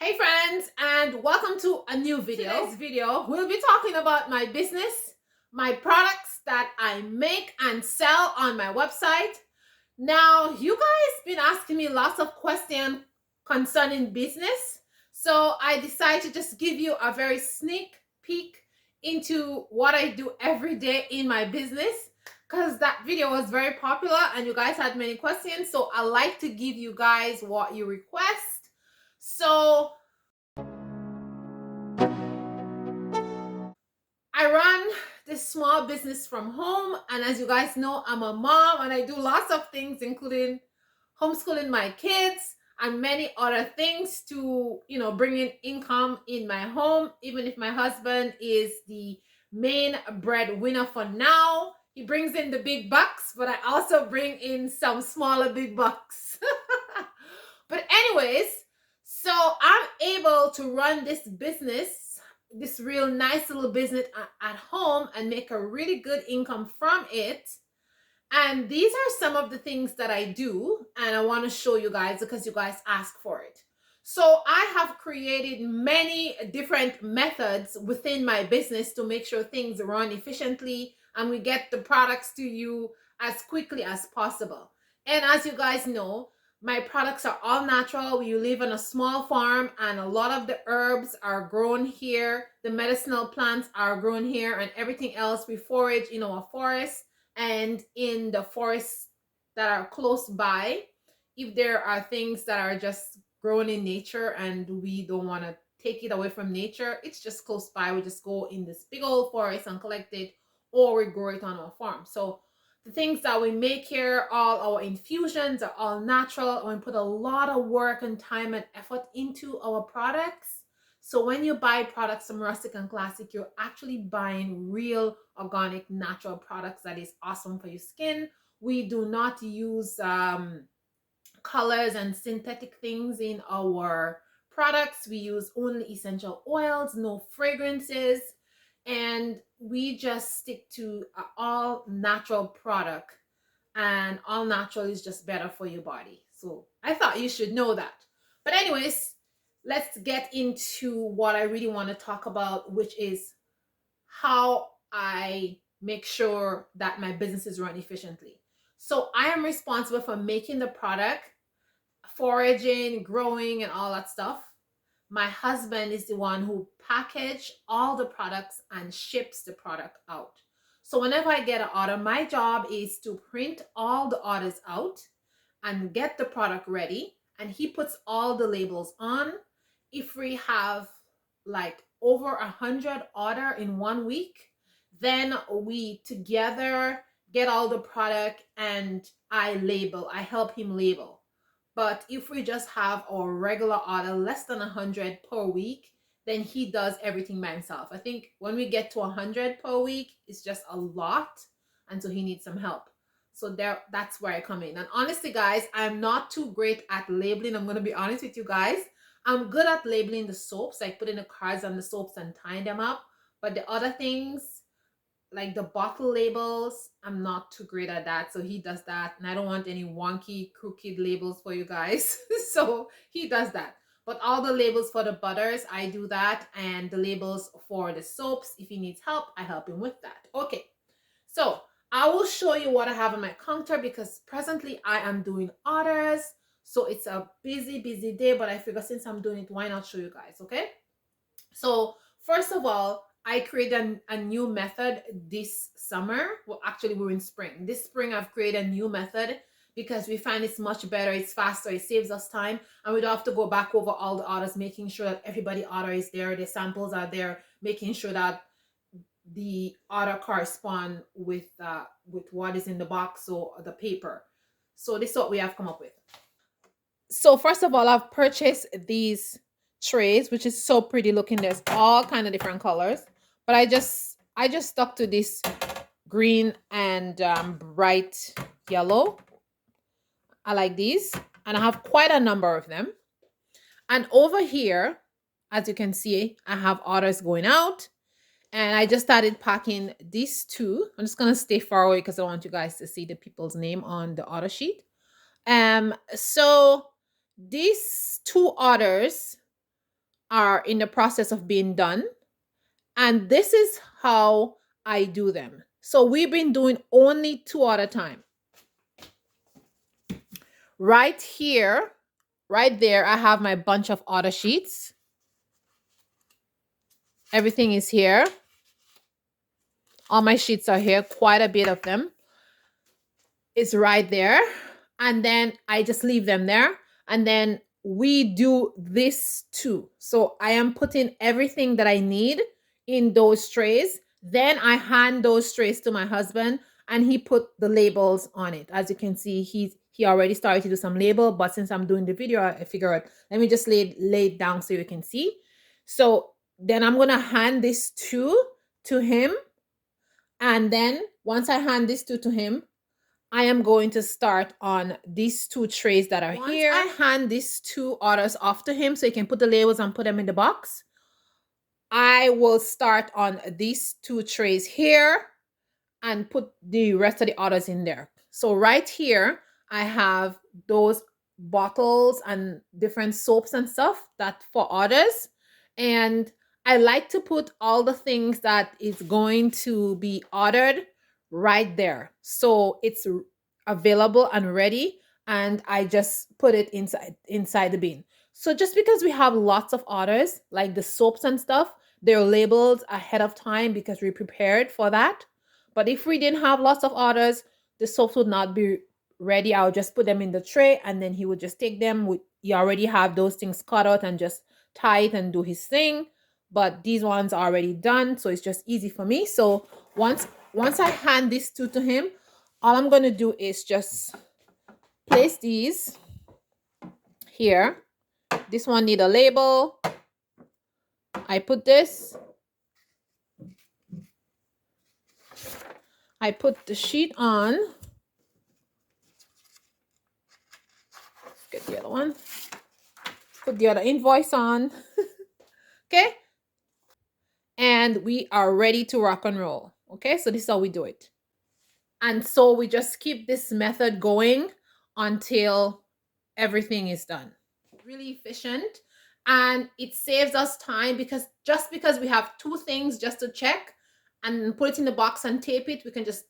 Hey friends, and welcome to a new video. Today's video, we'll be talking about my business, my products that I make and sell on my website. Now, you guys been asking me lots of questions concerning business, so I decided to just give you a very sneak peek into what I do every day in my business because that video was very popular and you guys had many questions, so I like to give you guys what you request. So I run this small business from home, and as you guys know, I'm a mom and I do lots of things, including homeschooling my kids and many other things to, bring in income in my home. Even if my husband is the main breadwinner for now, he brings in the big bucks, but I also bring in some smaller big bucks. But anyways, so I'm able to run this business, this real nice little business at home, and make a really good income from it. And these are some of the things that I do, and I want to show you guys because you guys ask for it. So I have created many different methods within my business to make sure things run efficiently and we get the products to you as quickly as possible. And as you guys know, my products are all natural. We live on a small farm and a lot of the herbs are grown here. The medicinal plants are grown here, and everything else we forage in our forest and in the forests that are close by. If there are things that are just grown in nature and we don't want to take it away from nature, it's just close by. We just go in this big old forest and collect it, or we grow it on our farm. So the things that we make here, all our infusions are all natural, and we put a lot of work and time and effort into our products. So when you buy products from Rustic and Classic, you're actually buying real organic natural products that is awesome for your skin. We do not use colors and synthetic things in our products. We use only essential oils, no fragrances, and we just stick to all natural product, and all natural is just better for your body. So I thought you should know that. But anyways, let's get into what I really want to talk about, which is how I make sure that my businesses run efficiently. So I am responsible for making the product, foraging, growing, and all that stuff. My husband is the one who package all the products and ships the product out. So whenever I get an order, my job is to print all the orders out and get the product ready, and he puts all the labels on. If we have like over 100 order in 1 week, then we together get all the product and I help him label. But if we just have our regular order less than 100 per week, then he does everything by himself. I think when we get to 100 per week, it's just a lot, and so he needs some help. So that's where I come in. And honestly, guys, I'm not too great at labeling. I'm going to be honest with you guys. I'm good at labeling the soaps, like putting the cards on the soaps and tying them up. But the other things, like the bottle labels, I'm not too great at that. So he does that. And I don't want any wonky, crooked labels for you guys. So he does that. But all the labels for the butters, I do that. And the labels for the soaps, if he needs help, I help him with that. Okay. So I will show you what I have on my counter because presently I am doing orders. So it's a busy, busy day, but I figure since I'm doing it, why not show you guys, okay? So first of all, I created a new method this summer. Well, actually we're in spring. This spring I've created a new method because we find it's much better, it's faster, it saves us time, and we don't have to go back over all the orders, making sure that everybody order is there, the samples are there, making sure that the order correspond with what is in the box or the paper. So this is what we have come up with. So first of all, I've purchased these trays, which is so pretty looking. There's all kind of different colors, but I just stuck to this green and bright yellow. I like these, and I have quite a number of them. And over here, as you can see, I have orders going out. And I just started packing these two. I'm just gonna stay far away because I want you guys to see the people's name on the order sheet. So these two orders are in the process of being done. And this is how I do them. So we've been doing only 2 at a time. Right here, right there, I have my bunch of order sheets. Everything is here. All my sheets are here, quite a bit of them. It's right there. And then I just leave them there. And then we do this too. So I am putting everything that I need in those trays. Then I hand those trays to my husband and he put the labels on it. As you can see, he already started to do some label, but since I'm doing the video, I figure out, let me just lay it down so you can see. So then I'm gonna hand this to him. And then once I hand this to him, I am going to start on these 2 trays that are here. I hand these 2 orders off to him so he can put the labels and put them in the box. I will start on these 2 trays here and put the rest of the orders in there. So right here, I have those bottles and different soaps and stuff that for orders. And I like to put all the things that is going to be ordered right there. So it's available and ready. And I just put it inside the bin. So just because we have lots of orders, like the soaps and stuff, they're labeled ahead of time because we prepared for that. But if we didn't have lots of orders, the soaps would not be ready. I'll just put them in the tray and then he would just take them. You already have those things cut out and just tie it and do his thing. But these ones are already done, so it's just easy for me. So once I hand these 2 to him, all I'm going to do is just place these here. This one need a label. I put this. I put the sheet on. Let's get the other one. Put the other invoice on. Okay. And we are ready to rock and roll. Okay, so this is how we do it. And so we just keep this method going until everything is done. Really efficient. And it saves us time because just because we have 2 things just to check and put it in the box and tape it, we can just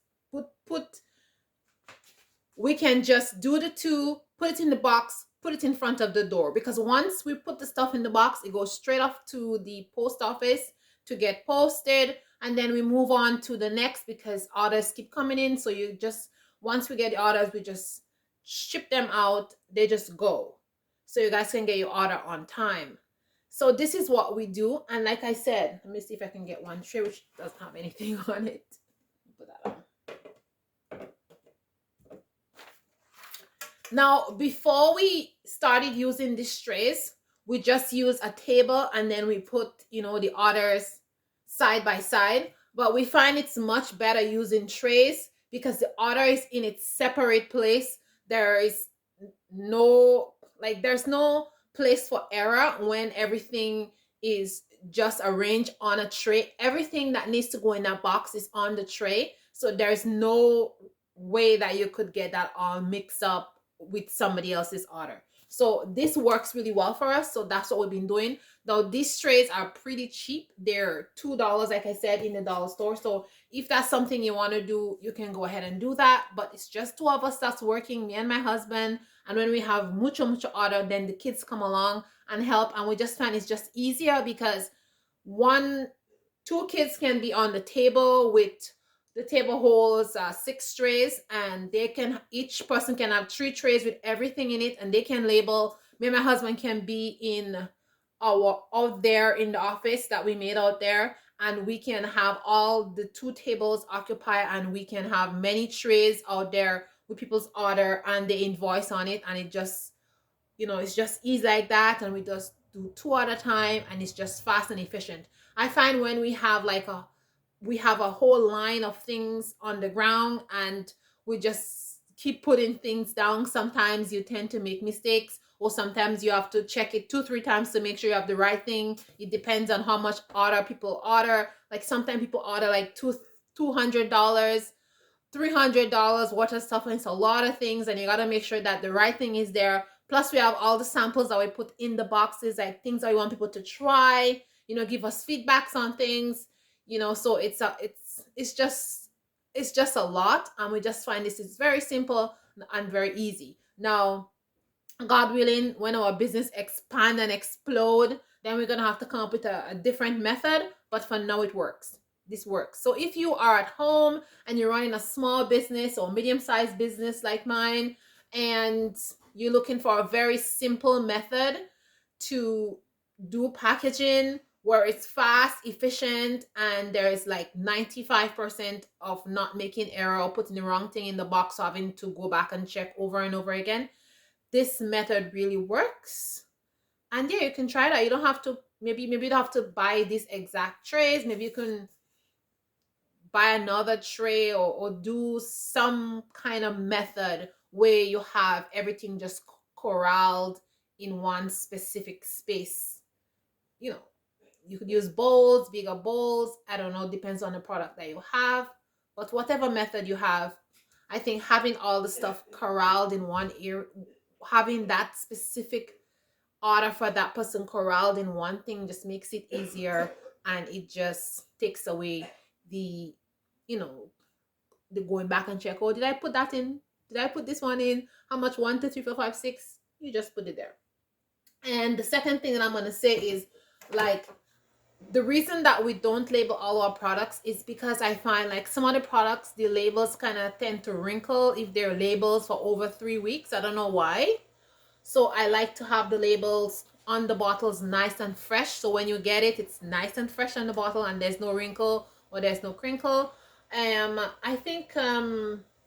we can just do the 2, put it in the box, put it in front of the door. Because once we put the stuff in the box, it goes straight off to the post office to get posted. And then we move on to the next because orders keep coming in. So you just, once we get the orders, we just ship them out. They just go. So you guys can get your order on time. So this is what we do. And like I said, let me see if I can get one tray which doesn't have anything on it. Put that on. Now, before we started using these trays, we just use a table and then we put, the orders side by side. But we find it's much better using trays because the order is in its separate place. There's no place for error when everything is just arranged on a tray. Everything that needs to go in that box is on the tray. So there's no way that you could get that all mixed up with somebody else's order. So this works really well for us. So that's what we've been doing. Now these trays are pretty cheap. They're $2, like I said, in the dollar store. So if that's something you want to do, you can go ahead and do that. But it's just 2 of us that's working, me and my husband. And when we have mucho order, then the kids come along and help. And we just find it's just easier because 2 kids can be on the table with the table holds 6 trays, and each person can have 3 trays with everything in it, and they can label. Me and my husband can be in out there in the office that we made out there, and we can have all the 2 tables occupy, and we can have many trays out there with people's order and the invoice on it, and it just, it's just easy like that, and we just do 2 at a time, and it's just fast and efficient. I find when we have we have a whole line of things on the ground and we just keep putting things down, sometimes you tend to make mistakes, or sometimes you have to check it 2-3 times to make sure you have the right thing. It depends on how much order people order. Like sometimes people order like $200, $300 worth of stuff, and it's a lot of things, and you got to make sure that the right thing is there. Plus we have all the samples that we put in the boxes, like things that we want people to try, give us feedbacks on things, so it's just a lot, and we just find this is very simple and very easy. Now, God willing, when our business expand and explode, then we're gonna have to come up with a different method. But for now, it works. This works. So if you are at home and you're running a small business or medium-sized business like mine, and you're looking for a very simple method to do packaging where it's fast, efficient, and there is like 95% of not making error or putting the wrong thing in the box, or having to go back and check over and over again, this method really works. And yeah, you can try that. You don't have to, maybe you don't have to buy these exact trays. Maybe you can buy another tray, or do some kind of method where you have everything just corralled in one specific space. You could use bowls, bigger bowls, I don't know, depends on the product that you have. But whatever method you have, I think having all the stuff corralled in one area, having that specific order for that person corralled in one thing, just makes it easier, and it just takes away the you know the going back and check, oh, did I put that in, did I put this one in, how much, 1 2 3 4 5 6, you just put it there. And the second thing that I'm going to say is, like, the reason that we don't label all our products is because I find, like, some of the products, the labels kind of tend to wrinkle if they're labels for over 3 weeks. I don't know why. So I like to have the labels on the bottles nice and fresh. So when you get it, it's nice and fresh on the bottle, and there's no wrinkle or there's no crinkle. I think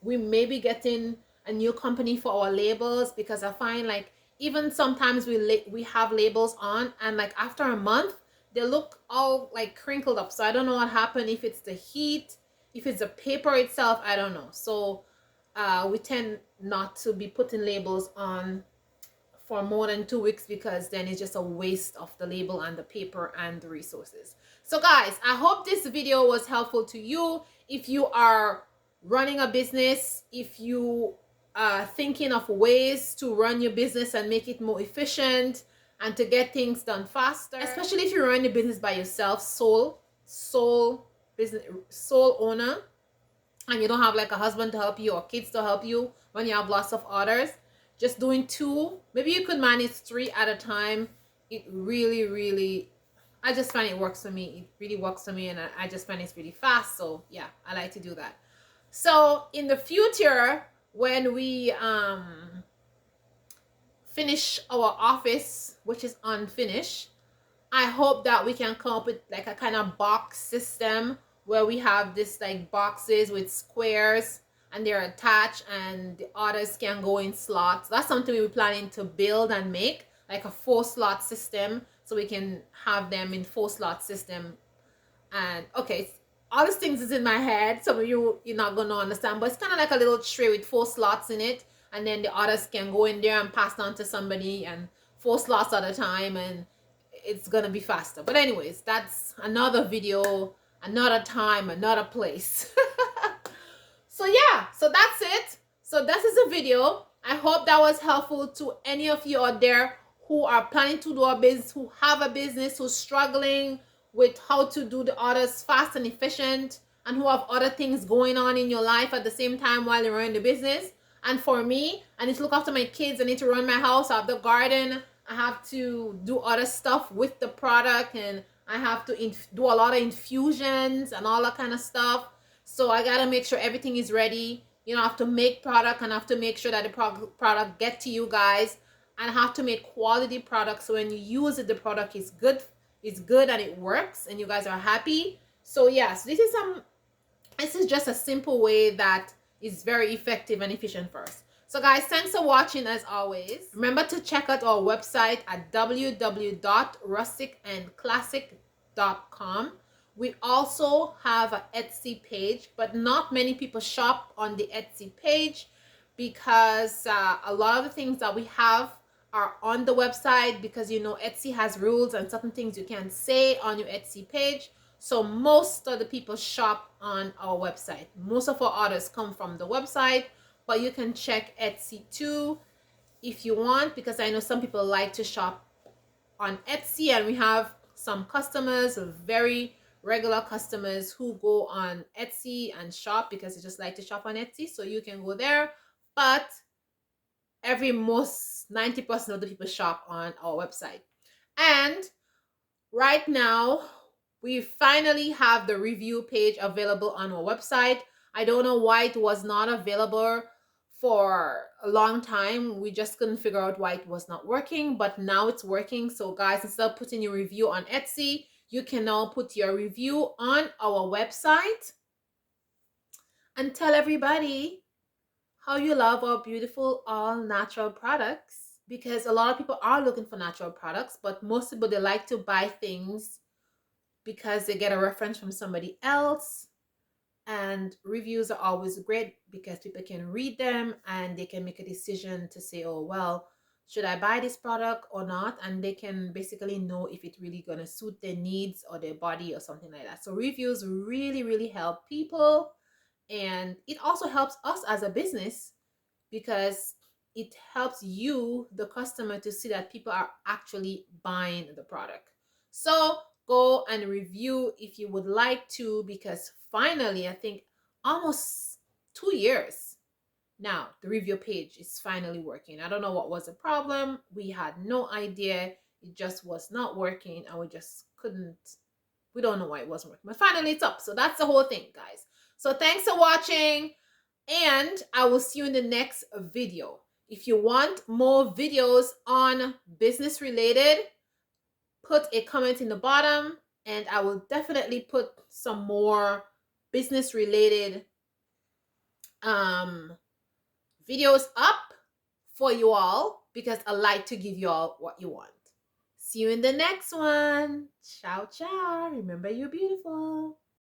we may be getting a new company for our labels, because I find, like, even sometimes we have labels on, and like after a month they look all like crinkled up. So I don't know what happened, if it's the heat, if it's the paper itself, I don't know. So we tend not to be putting labels on for more than 2 weeks, because then it's just a waste of the label and the paper and the resources. So guys, I hope this video was helpful to you. If you are running a business, if you are thinking of ways to run your business and make it more efficient and to get things done faster, especially if you're running a business by yourself, sole business, sole owner, and you don't have like a husband to help you or kids to help you when you have lots of orders, just doing 2, maybe you could manage 3 at a time. It really, I just find it works for me. It really works for me, and I just find it's really fast. So yeah, I like to do that. So in the future, when we finish our office, which is unfinished, I hope that we can come up with like a kind of box system where we have this like boxes with squares, and they're attached, and the orders can go in slots. That's something we were planning to build and make, like a 4-slot system, so we can have them in 4-slot system. And okay, all these things is in my head. Some of you're not gonna understand, but it's kind of like a little tray with 4 slots in it, and then the orders can go in there and pass on to somebody, and 4 slots at a time, and it's gonna be faster. But anyways, that's another video, another time, another place. So yeah, so that's it. So this is a video. I hope that was helpful to any of you out there who are planning to do a business, who have a business, who's struggling with how to do the orders fast and efficient, and who have other things going on in your life at the same time while you're running the business. And for me, I need to look after my kids, I need to run my house, I have the garden, I have to do other stuff with the product, and I have to do a lot of infusions and all that kind of stuff. So I gotta make sure everything is ready. I have to make product, and I have to make sure that the product get to you guys, and I have to make quality products, so when you use it, the product is good, and it works, and you guys are happy. So yes, this is just a simple way that is very effective and efficient for us. So guys, thanks for watching. As always, remember to check out our website at www.rusticandclassic.com. We also have an Etsy page, but not many people shop on the Etsy page, because a lot of the things that we have are on the website, because Etsy has rules and certain things you can't say on your Etsy page. So most of the people shop on our website. Most of our orders come from the website, but you can check Etsy too. if you want, because I know some people like to shop on Etsy, and we have some customers, very regular customers, who go on Etsy and shop because they just like to shop on Etsy. So you can go there, but most 90% of the people shop on our website. And right now, we finally have the review page available on our website. I don't know why it was not available for a long time. We just couldn't figure out why it was not working, but now it's working. So guys, instead of putting your review on Etsy, you can now put your review on our website and tell everybody how you love our beautiful all natural products. Because a lot of people are looking for natural products, but most people, they like to buy things because they get a reference from somebody else. And reviews are always great because people can read them and they can make a decision to say, oh, well, should I buy this product or not? And they can basically know if it's really going to suit their needs or their body or something like that. So reviews really, really help people. And it also helps us as a business because it helps you, the customer, to see that people are actually buying the product. So go and review if you would like to, because finally, I think almost 2 years now, the review page is finally working. I don't know what was the problem. We had no idea. It just was not working, and we just couldn't. We don't know why it wasn't working. But finally, it's up. So that's the whole thing, guys. So thanks for watching, and I will see you in the next video. If you want more videos on business related, put a comment in the bottom, and I will definitely put some more business related videos up for you all, because I like to give you all what you want. See you in the next one. Ciao, ciao. Remember, you're beautiful.